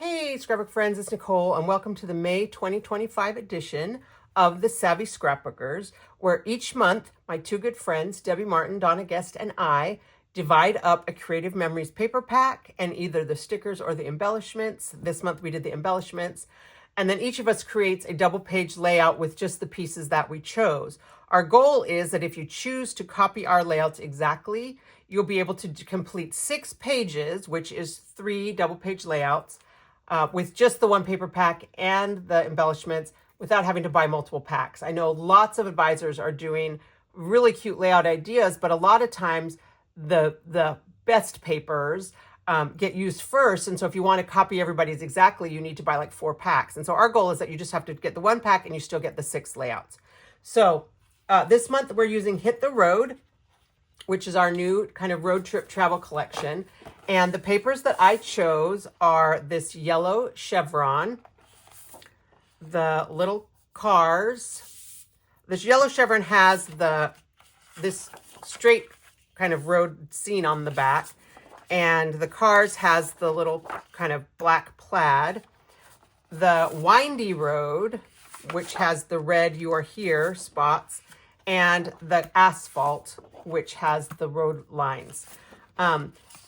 Hey, Scrapbook friends, it's Nicole, and welcome to the May 2025 edition of the Savvy Scrapbookers, where each month my two good friends, Debbie Martin, Donna Guest, and I divide up a Creative Memories paper pack and either the stickers or the embellishments. This month we did the embellishments. And then each of us creates a double page layout with just the pieces that we chose. Our goal is that if you choose to copy our layouts exactly, you'll be able to complete 6 pages, which is 3 double page layouts, with just the one paper pack and the embellishments without having to buy multiple packs. I know lots of advisors are doing really cute layout ideas, but a lot of times the best papers get used first. And so if you want to copy everybody's exactly, you need to buy like 4 packs. And so our goal is that you just have to get the 1 pack and you still get the 6 layouts. So this month we're using Hit the Road, which is our new kind of road trip travel collection. And the papers that I chose are this yellow chevron, the little cars. This yellow chevron has this straight kind of road scene on the back, and the cars has the little kind of black plaid. The windy road, which has the red "You Are Here" spots, and the asphalt, which has the road lines.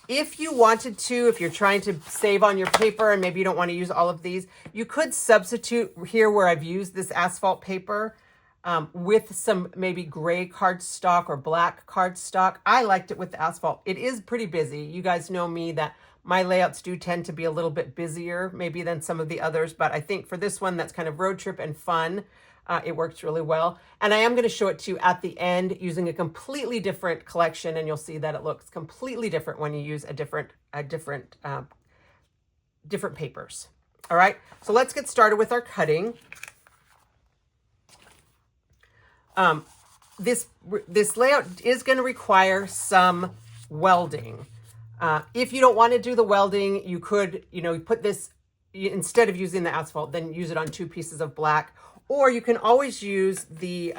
If you wanted to, if you're trying to save on your paper and maybe you don't want to use all of these, you could substitute here where I've used this asphalt paper with some maybe gray cardstock or black cardstock. I liked it with the asphalt. It is pretty busy. You guys know me that my layouts do tend to be a little bit busier maybe than some of the others, but I think for this one that's kind of road trip and fun, it works really well. And I am going to show it to you at the end using a completely different collection, and you'll see that it looks completely different when you use different papers. All right, so let's get started with our cutting. This layout is going to require some welding. If you don't want to do the welding, you could, put this, instead of using the asphalt, then use it on 2 pieces of black. Or you can always use the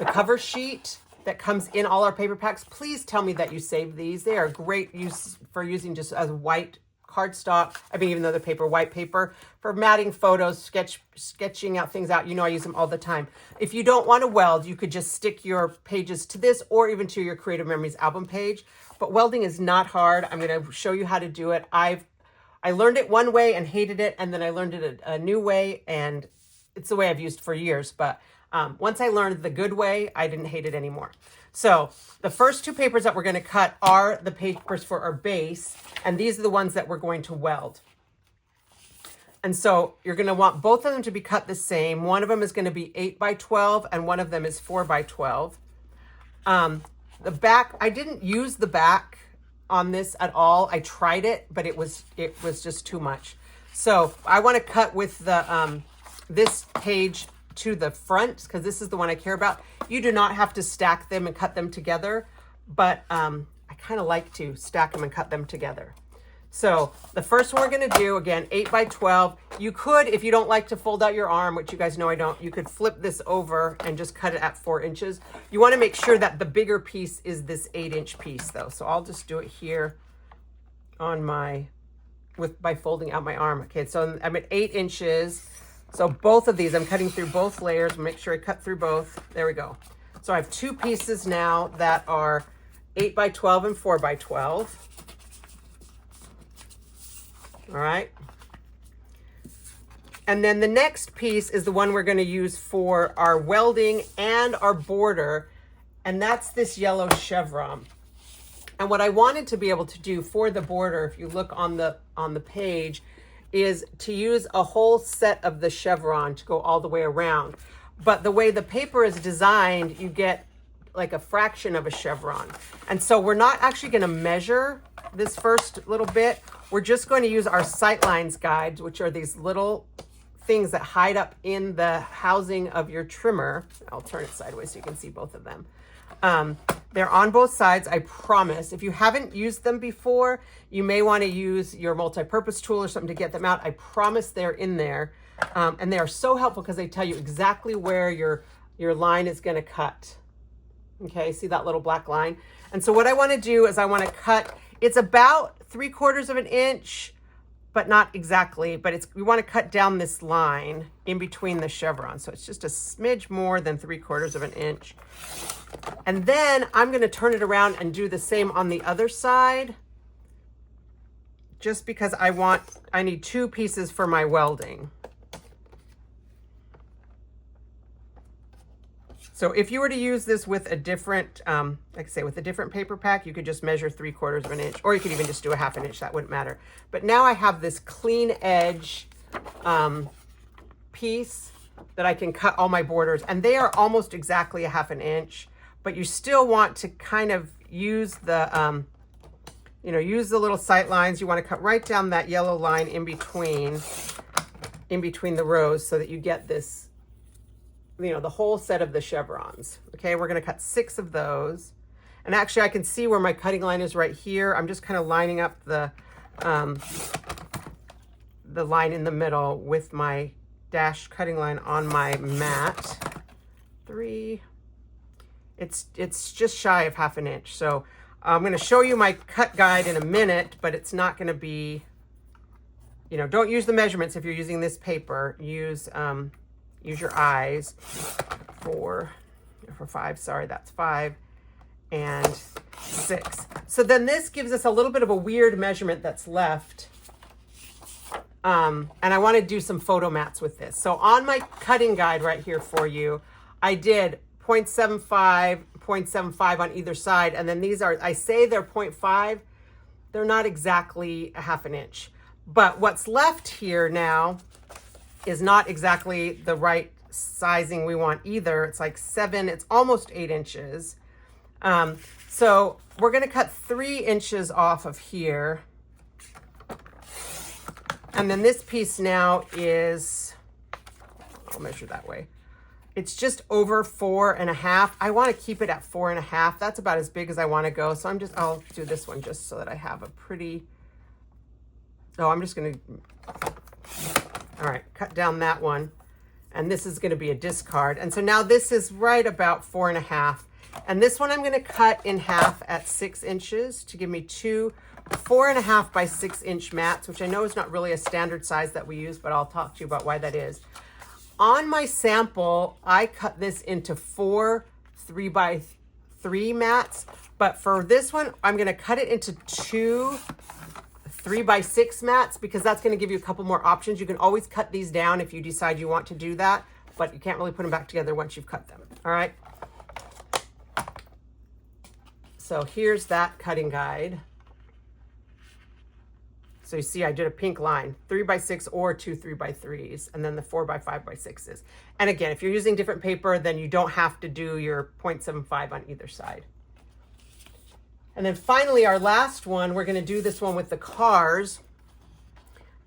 cover sheet that comes in all our paper packs. Please tell me that you save these. They are great use for using just as white cardstock. I mean, even though they're paper, white paper, for matting photos, sketching out things out. I use them all the time. If you don't want to weld, you could just stick your pages to this or even to your Creative Memories album page. But welding is not hard. I'm going to show you how to do it. I learned it one way and hated it, and then I learned it a new way, and it's the way I've used for years. But once I learned the good way, I didn't hate it anymore. So the first 2 papers that we're going to cut are the papers for our base, and these are the ones that we're going to weld. And so you're going to want both of them to be cut the same. One of them is going to be 8 by 12, and one of them is 4 by 12. The back, I didn't use the back on this at all. I tried it, but it was just too much. So I want to cut with the this page to the front, because this is the one I care about. You do not have to stack them and cut them together, but I kind of like to stack them and cut them together. So the first one we're going to do, again, 8 by 12. You could, if you don't like to fold out your arm, which you guys know I don't, you could flip this over and just cut it at 4 inches. You want to make sure that the bigger piece is this 8-inch piece though. So I'll just do it here on by folding out my arm. Okay, so I'm at 8 inches. So both of these, I'm cutting through both layers. Make sure I cut through both. There we go. So I have 2 pieces now that are 8 by 12 and 4 by 12. All right. And then the next piece is the one we're going to use for our welding and our border. And that's this yellow chevron. And what I wanted to be able to do for the border, if you look on the page, is to use a whole set of the chevron to go all the way around. But the way the paper is designed, you get like a fraction of a chevron. And so we're not actually going to measure this first little bit. We're just going to use our sightlines guides, which are these little things that hide up in the housing of your trimmer. I'll turn it sideways so you can see both of them. They're on both sides, I promise. If you haven't used them before, you may want to use your multi-purpose tool or something to get them out. I promise they're in there. And they are so helpful because they tell you exactly where your line is going to cut. Okay, see that little black line? And so what I want to do is I want to cut, it's about 3/4 of an inch but not exactly, but we want to cut down this line in between the chevrons. So it's just a smidge more than 3/4 of an inch. And then I'm going to turn it around and do the same on the other side, just because I need 2 pieces for my welding. So if you were to use this with a different, like I say, with a different paper pack, you could just measure 3/4 of an inch, or you could even just do a 1/2 inch, that wouldn't matter. But now I have this clean edge piece that I can cut all my borders, and they are almost exactly a 1/2 inch, but you still want to kind of use the, use the little sight lines. You want to cut right down that yellow line in between the rows so that you get this, the whole set of the chevrons. Okay, we're going to cut 6 of those. And actually I can see where my cutting line is right here. I'm just kind of lining up the line in the middle with my dashed cutting line on my mat. 3. It's just shy of 1/2 inch. So I'm going to show you my cut guide in a minute, but it's not going to be, don't use the measurements if you're using this paper. Use your eyes for 5, sorry, that's 5 and 6. So then this gives us a little bit of a weird measurement that's left. And I want to do some photo mats with this. So on my cutting guide right here for you, I did 0.75, 0.75 on either side. And then these are, I say they're 0.5. They're not exactly a 1/2 inch. But what's left here now is not exactly the right sizing we want either. It's like 7, it's almost 8 inches. So we're going to cut 3 inches off of here. And then this piece now is, I'll measure that way. It's just over 4.5. I want to keep it at 4.5. That's about as big as I want to go. So I'll do this one just so that I have a pretty, I'm just going to, all right, cut down that one. And this is going to be a discard. And so now this is right about 4.5. And this one I'm going to cut in half at 6 inches to give me 2 4.5 by 6 inch mats, which I know is not really a standard size that we use, but I'll talk to you about why that is. On my sample, I cut this into 4 3x3 mats, but for this one, I'm going to cut it into 2 3x6 mats because that's going to give you a couple more options. You can always cut these down if you decide you want to do that, but you can't really put them back together once you've cut them. All right. So here's that cutting guide. So you see, I did a pink line, 3x6 or 2 3x3s, and then the 4x5x6s. And again, if you're using different paper, then you don't have to do your 0.75 on either side. And then finally, our last one, we're going to do this one with the cars.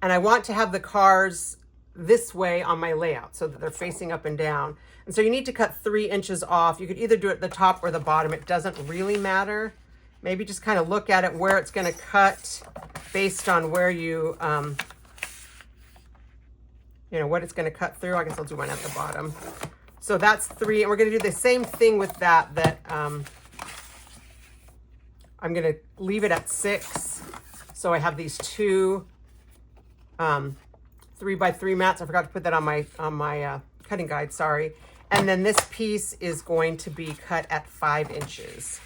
And I want to have the cars this way on my layout so that they're facing up and down. And so you need to cut 3 inches off. You could either do it at the top or the bottom. It doesn't really matter. Maybe just kind of look at it where it's going to cut based on where you, what it's going to cut through. I guess I'll do one at the bottom. So that's 3. And we're going to do the same thing with that I'm going to leave it at 6. So I have these 2 3x3 mats. I forgot to put that on my cutting guide, sorry. And then this piece is going to be cut at 5 inches.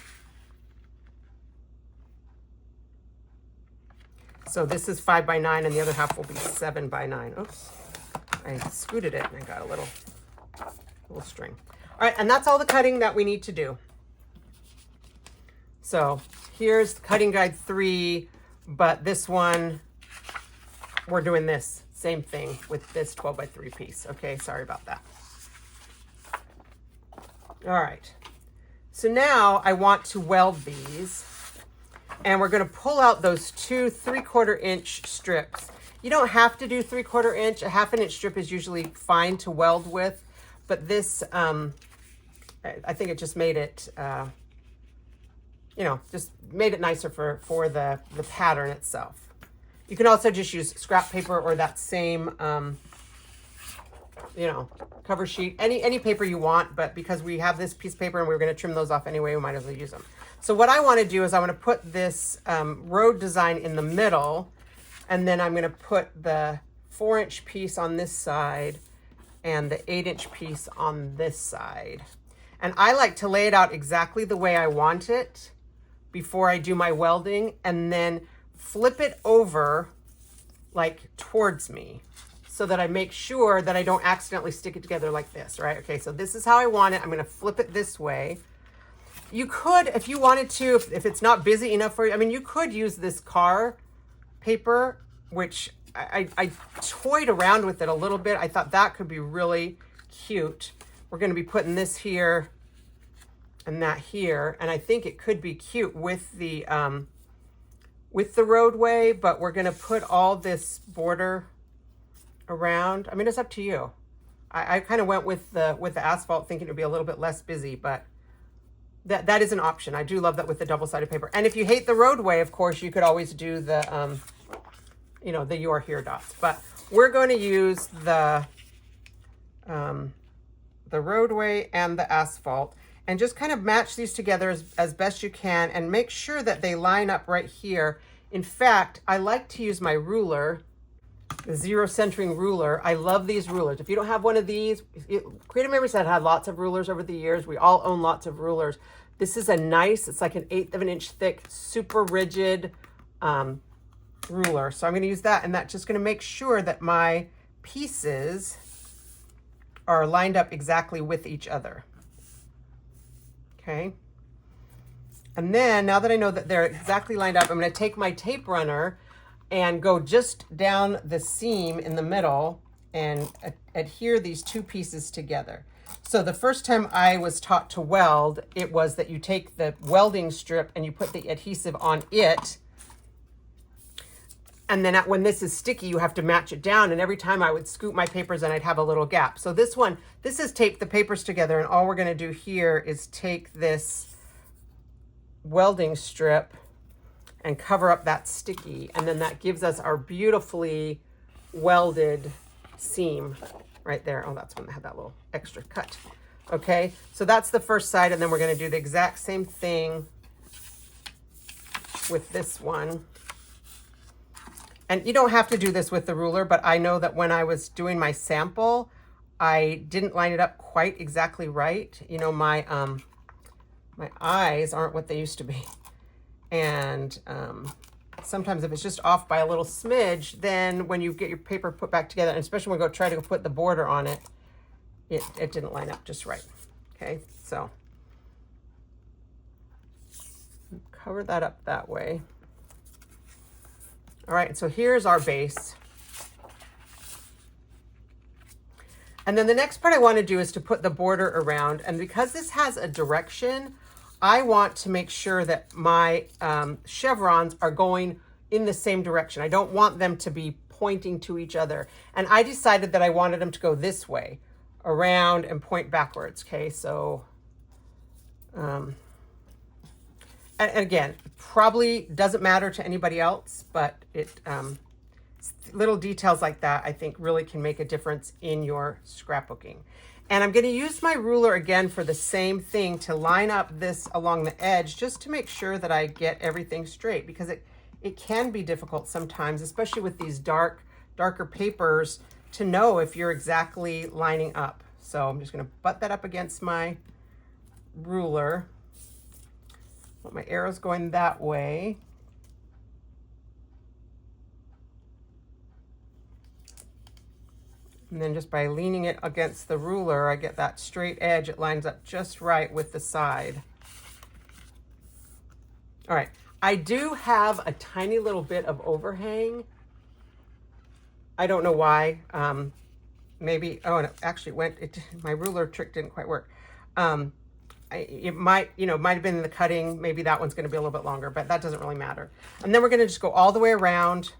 So this is 5x9 and the other half will be 7x9. Oops, I scooted it and I got a little string. All right, and that's all the cutting that we need to do. So here's cutting guide 3, but this one, we're doing this same thing with this 12x3 piece. Okay, sorry about that. All right, so now I want to weld these. And we're going to pull out those 2 3/4 inch strips. You don't have to do 3/4 inch. A 1/2 inch strip is usually fine to weld with. But this, I think it just made it, just made it nicer for the pattern itself. You can also just use scrap paper or that same, cover sheet, any paper you want. But because we have this piece of paper and we're going to trim those off anyway, we might as well use them. So what I want to do is I want to put this road design in the middle, And then I'm going to put the 4-inch piece on this side and the 8-inch piece on this side. And I like to lay it out exactly the way I want it before I do my welding, and then flip it over like towards me so that I make sure that I don't accidentally stick it together like this, right? Okay, so this is how I want it. I'm gonna flip it this way. You could, if you wanted to, if it's not busy enough for you, I mean, you could use this car paper, which I toyed around with it a little bit. I thought that could be really cute. We're gonna be putting this here and that here, and I think it could be cute with the roadway, but we're gonna put all this border around. I mean, it's up to you. I kind of went with the asphalt thinking it would be a little bit less busy, but that is an option. I do love that with the double-sided paper. And if you hate the roadway, of course, you could always do the, you know, the You're Here dots. But we're going to use the roadway and the asphalt, and just kind of match these together as best you can, and make sure that they line up right here. In fact, I like to use my ruler, the zero centering ruler. I love these rulers. If you don't have one of these, Creative Memories have had lots of rulers over the years. We all own lots of rulers. This is a nice, it's like 1/8 of an inch thick, super rigid ruler. So I'm going to use that, and that's just going to make sure that my pieces are lined up exactly with each other. Okay. And then now that I know that they're exactly lined up, I'm going to take my tape runner and go just down the seam in the middle and adhere these two pieces together. So the first time I was taught to weld, it was that you take the welding strip and you put the adhesive on it. And then when this is sticky, you have to match it down. And every time I would scoop my papers and I'd have a little gap. So this is tape the papers together. And all we're going to do here is take this welding strip and cover up that sticky. And then that gives us our beautifully welded seam right there. Oh, that's when they had that little extra cut. Okay, so that's the first side. And then we're going to do the exact same thing with this one. And you don't have to do this with the ruler, but I know that when I was doing my sample, I didn't line it up quite exactly right. You know, my eyes aren't what they used to be. And sometimes if it's just off by a little smidge, then when you get your paper put back together, and especially when we go try to go put the border on it, it didn't line up just right. Okay, so cover that up that way. All right, so here's our base. And then the next part I want to do is to put the border around. And because this has a direction, I want to make sure that my chevrons are going in the same direction. I don't want them to be pointing to each other. And I decided that I wanted them to go this way, around and point backwards. Okay, so and again, probably doesn't matter to anybody else, but little details like that I think really can make a difference in your scrapbooking. And I'm going to use my ruler again for the same thing to line up this along the edge, just to make sure that I get everything straight, because it can be difficult sometimes, especially with these darker papers, to know if you're exactly lining up. So I'm just going to butt that up against my ruler. Want my arrows going that way. And then just by leaning it against the ruler, I get that straight edge. It lines up just right with the side. All right, I do have a tiny little bit of overhang. I don't know why. Maybe, oh, and it actually my ruler trick didn't quite work. It might have been in the cutting. Maybe that one's going to be a little bit longer, but that doesn't really matter. And then we're going to just go all the way around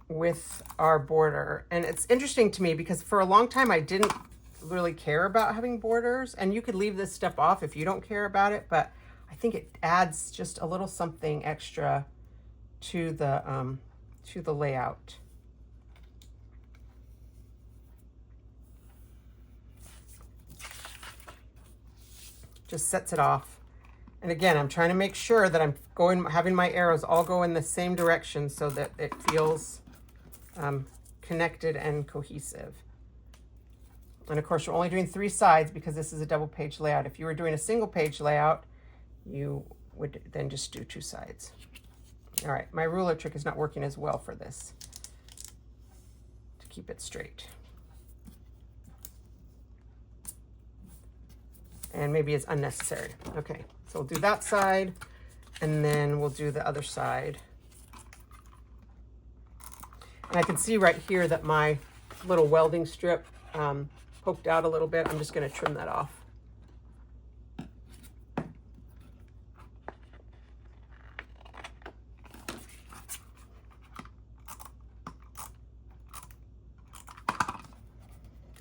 with our border. And it's interesting to me because for a long time I didn't really care about having borders, and you could leave this step off if you don't care about it, but I think it adds just a little something extra to the layout. Just sets it off. And again, I'm trying to make sure that I'm having my arrows all go in the same direction so that it feels connected and cohesive. And of course, you're only doing 3 sides because this is a double page layout. If you were doing a single page layout, you would then just do 2 sides. All right, my ruler trick is not working as well for this to keep it straight. And maybe it's unnecessary. Okay, so we'll do that side, and then we'll do the other side. And I can see right here that my little welding strip poked out a little bit. I'm just going to trim that off.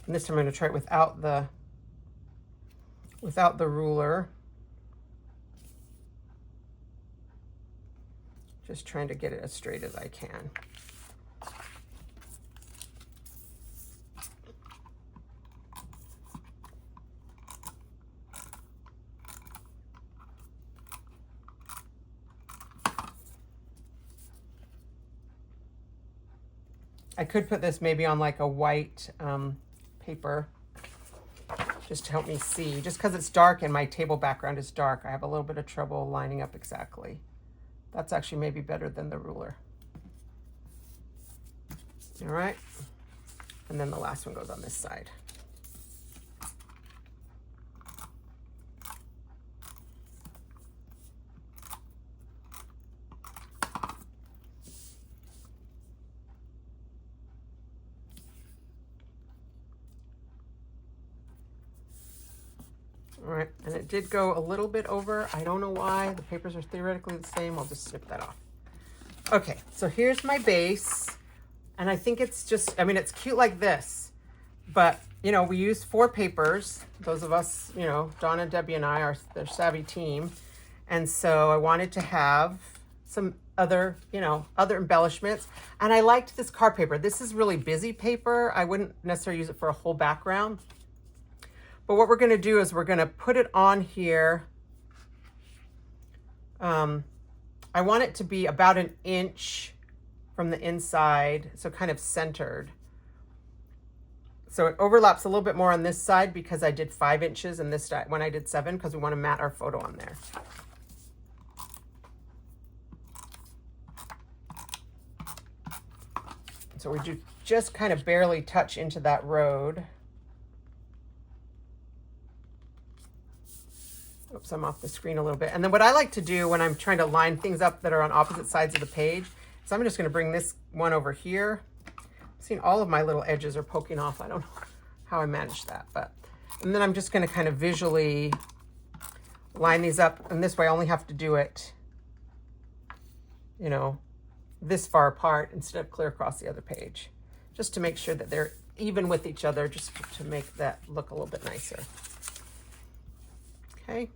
And this time I'm going to try it without the ruler. Just trying to get it as straight as I can. I could put this maybe on like a white paper just to help me see. Just because it's dark and my table background is dark, I have a little bit of trouble lining up exactly. That's actually maybe better than the ruler. All right. And then the last one goes on this side. All right, and it did go a little bit over. I don't know why. The papers are theoretically the same. I'll just snip that off. Okay, so here's my base. And I think it's just, I mean, it's cute like this. But, you know, we used 4 papers. Those of us, you know, Donna, Debbie, and I are the savvy team. And so I wanted to have some other, you know, other embellishments. And I liked this card paper. This is really busy paper. I wouldn't necessarily use it for a whole background. But what we're going to do is we're going to put it on here. I want it to be about 1 inch from the inside, so kind of centered. So it overlaps a little bit more on this side because I did 5 inches and this side when I did 7 because we want to mat our photo on there. So we do just kind of barely touch into that road. Oops, I'm off the screen a little bit. And then what I like to do when I'm trying to line things up that are on opposite sides of the page, so I'm just going to bring this one over here. I've seen all of my little edges are poking off. I don't know how I managed that, but, and then I'm just going to kind of visually line these up. And this way I only have to do it, you know, this far apart instead of clear across the other page, just to make sure that they're even with each other, just to make that look a little bit nicer. Okay,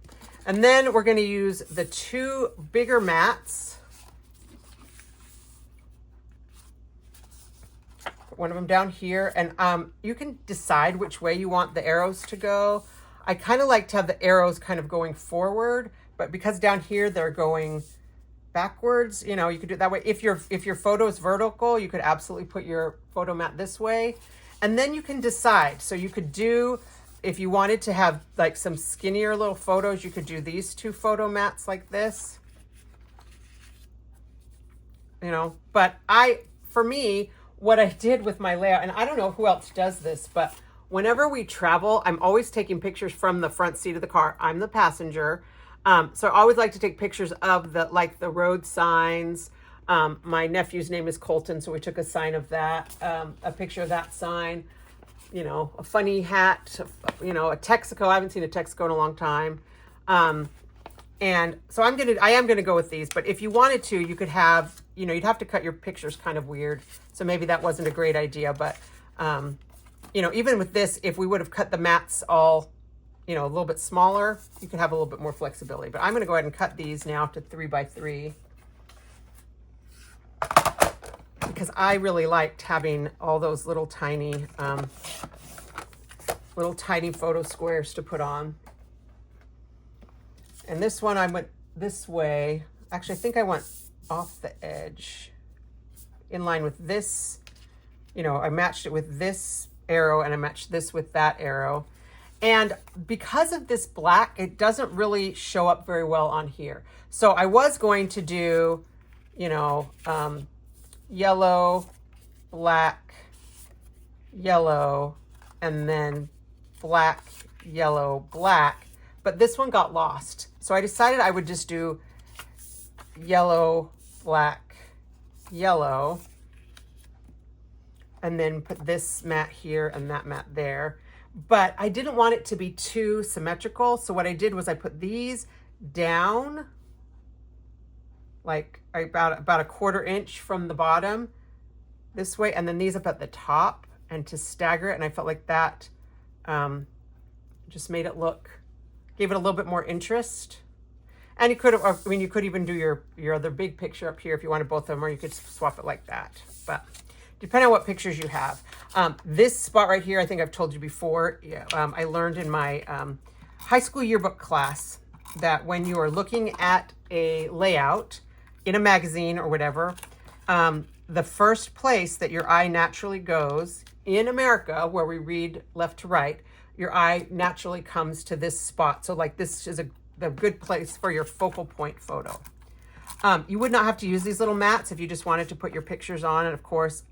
and then we're going to use the 2 bigger mats. Put one of them down here, and you can decide which way you want the arrows to go. I kind of like to have the arrows kind of going forward, but because down here they're going backwards, you know, you could do it that way. If your photo is vertical, you could absolutely put your photo mat this way, and then you can decide. So you could do, if you wanted to have like some skinnier little photos, you could do these 2 photo mats like this, you know. But for me, what I did with my layout, and I don't know who else does this, but whenever we travel, I'm always taking pictures from the front seat of the car. I'm the passenger. So I always like to take pictures of the road signs. My nephew's name is Colton, so we took a sign of that, a picture of that sign. You know, a funny hat, you know, a Texaco. I haven't seen a Texaco in a long time. And so I am gonna go with these, but if you wanted to, you could have, you know, you'd have to cut your pictures kind of weird. So maybe that wasn't a great idea, but, you know, even with this, if we would have cut the mats all, you know, a little bit smaller, you could have a little bit more flexibility. But I'm gonna go ahead and cut these now to 3 by 3. Because I really liked having all those little tiny photo squares to put on. And this one I went this way. Actually, I think I went off the edge in line with this. You know, I matched it with this arrow and I matched this with that arrow. And because of this black, it doesn't really show up very well on here. So I was going to do, you know, yellow, black, yellow, and then black, yellow, black. But this one got lost. So I decided I would just do yellow, black, yellow, and then put this mat here and that mat there. But I didn't want it to be too symmetrical. So what I did was I put these down like about a 1/4 inch from the bottom this way, and then these up at the top, and to stagger it. And I felt like that just made it look, gave it a little bit more interest. And you could have, I mean, you could even do your other big picture up here if you wanted both of them, or you could swap it like that. But depending on what pictures you have. This spot right here, I think I've told you before, I learned in my high school yearbook class that when you are looking at a layout in a magazine or whatever, the first place that your eye naturally goes in America, where we read left to right, your eye naturally comes to this spot. So like this is a good place for your focal point photo. You would not have to use these little mats if you just wanted to put your pictures on. And of course,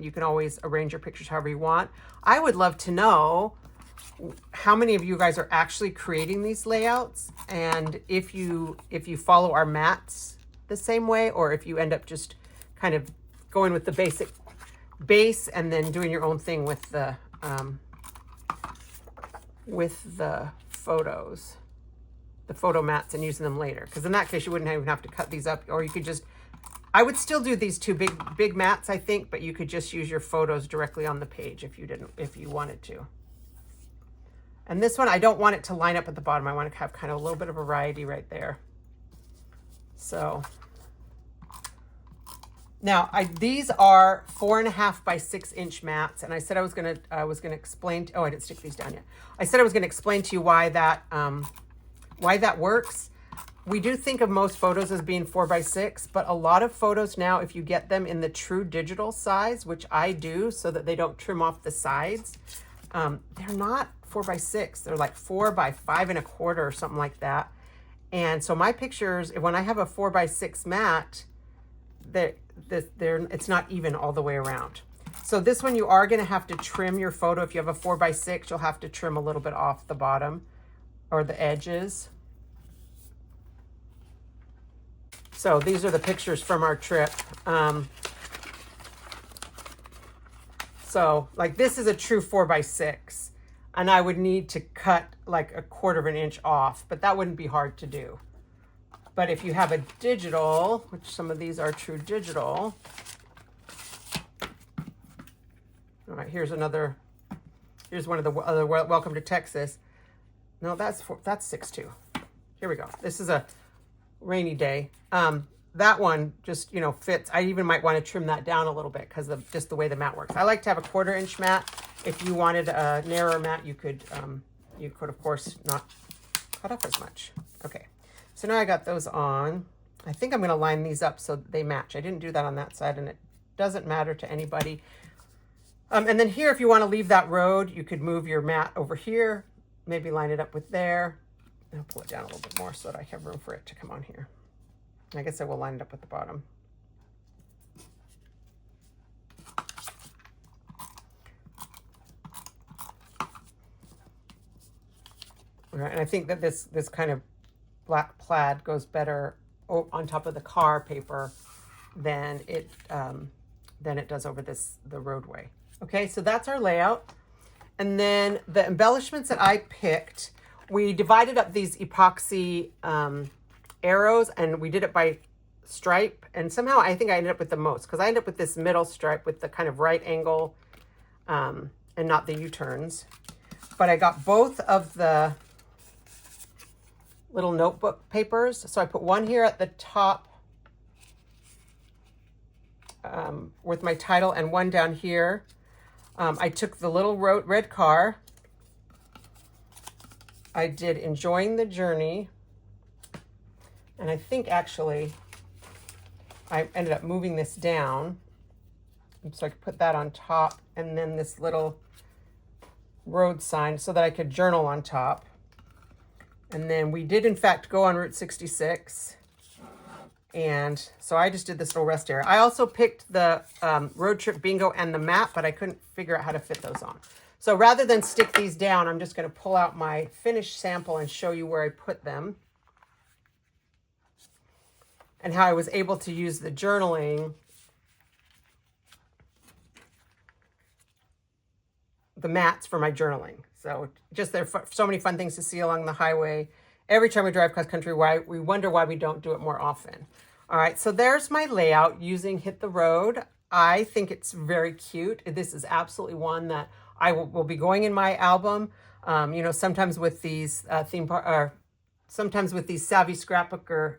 you can always arrange your pictures however you want. I would love to know how many of you guys are actually creating these layouts, and if you follow our mats the same way, or if you end up just kind of going with the basic base and then doing your own thing with the photos, the photo mats, and using them later. Because in that case, you wouldn't even have to cut these up, or you could just, I would still do these two big mats, I think, but you could just use your photos directly on the page if you wanted to. And this one, I don't want it to line up at the bottom. I want to have kind of a little bit of variety right there. So now these are 4.5 by 6 inch mats, and I said I was gonna explain. Oh, I didn't stick these down yet. I said I was gonna explain to you why that works. We do think of most photos as being 4 by 6, but a lot of photos now, if you get them in the true digital size, which I do so that they don't trim off the sides, they're not 4 by 6. They're like 4 by 5.25 or something like that. And so my pictures, when I have a 4 by 6 mat, it's not even all the way around. So this one, you are going to have to trim your photo. If you have a 4 by 6, you'll have to trim a little bit off the bottom or the edges. So these are the pictures from our trip. So like this is a true 4 by 6, and I would need to cut like a 1/4 inch off, but that wouldn't be hard to do. But if you have a digital, which some of these are true digital. All right, here's one of the other Welcome to Texas. No, that's 6.2. Here we go. This is a rainy day. That one just, fits. I even might want to trim that down a little bit because of just the way the mat works. I like to have a 1/4 inch mat. If you wanted a narrower mat, you could of course not cut up as much. Okay, so now I got those on. I think I'm going to line these up so they match. I didn't do that on that side, and it doesn't matter to anybody. And then here, if you want to leave that road, you could move your mat over here, maybe line it up with there. I'll pull it down a little bit more so that I have room for it to come on here. I guess I will line it up with the bottom. All right, and I think that this kind of black plaid goes better on top of the car paper than it does over the roadway. Okay, so that's our layout. And then the embellishments that I picked, we divided up these epoxy arrows, and we did it by stripe. And somehow I think I ended up with the most, because I ended up with this middle stripe with the kind of right angle and not the U-turns. But I got both of the little notebook papers. So I put one here at the top with my title, and one down here. I took the little red car. I did Enjoying the Journey, And I think actually I ended up moving this down so I could put that on top, and then this little road sign so that I could journal on top. And then we did in fact go on Route 66. And so I just did this little rest area. I also picked the road trip bingo and the map, but I couldn't figure out how to fit those on. So rather than stick these down, I'm just going to pull out my finished sample and show you where I put them and how I was able to use the journaling, the mats for my journaling. So just there are so many fun things to see along the highway. Every time we drive cross country, we wonder why we don't do it more often. All right, so there's my layout using Hit the Road. I think it's very cute. This is absolutely one that I will be going in my album. You know, sometimes with these sometimes with these Savvy Scrapbooker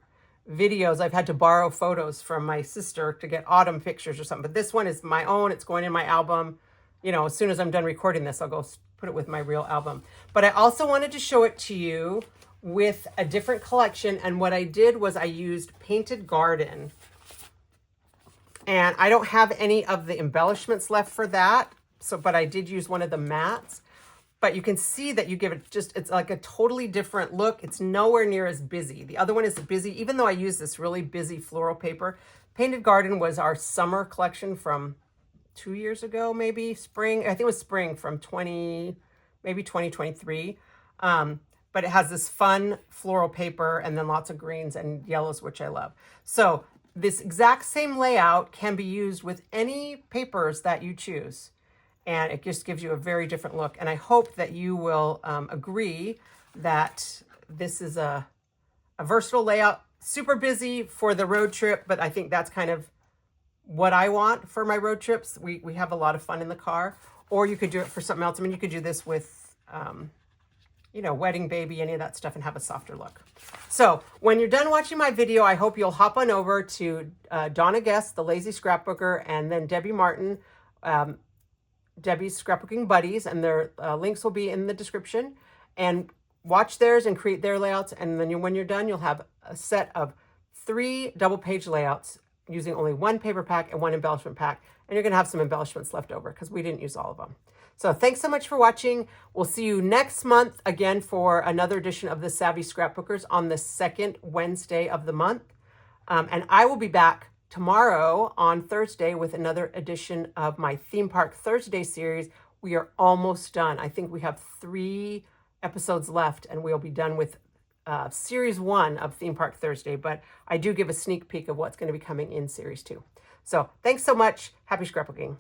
videos, I've had to borrow photos from my sister to get autumn pictures or something. But this one is my own. It's going in my album. You know, as soon as I'm done recording this, I'll go put it with my real album. But I also wanted to show it to you with a different collection. And what I did was I used Painted Garden. And I don't have any of the embellishments left for that. So, but I did use one of the mats. But you can see that you give it it's like a totally different look. It's nowhere near as busy. The other one is busy, even though I use this really busy floral paper. Painted Garden was our summer collection from 2 years ago, maybe spring. I think it was spring from maybe 2023. But it has this fun floral paper and then lots of greens and yellows, which I love. So this exact same layout can be used with any papers that you choose. And it just gives you a very different look. And I hope that you will agree that this is a versatile layout, super busy for the road trip, but I think that's kind of what I want for my road trips. We have a lot of fun in the car. Or you could do it for something else. I mean, you could do this with, you know, wedding baby, any of that stuff, and have a softer look. So when you're done watching my video, I hope you'll hop on over to Donna Guest, the Lazy Scrapbooker, and then Debbie Martin, Debbie's Scrapbooking Buddies, and their links will be in the description. And watch theirs and create their layouts. And then when you're done, you'll have a set of 3 double-page layouts using only 1 paper pack and 1 embellishment pack. And you're going to have some embellishments left over because we didn't use all of them. So thanks so much for watching. We'll see you next month again for another edition of the Savvy Scrapbookers on the second Wednesday of the month. And I will be back tomorrow on Thursday with another edition of my Theme Park Thursday series. We are almost done. I think we have 3 episodes left and we'll be done with series 1 of Theme Park Thursday, but I do give a sneak peek of what's going to be coming in series 2. So thanks so much. Happy scrapbooking.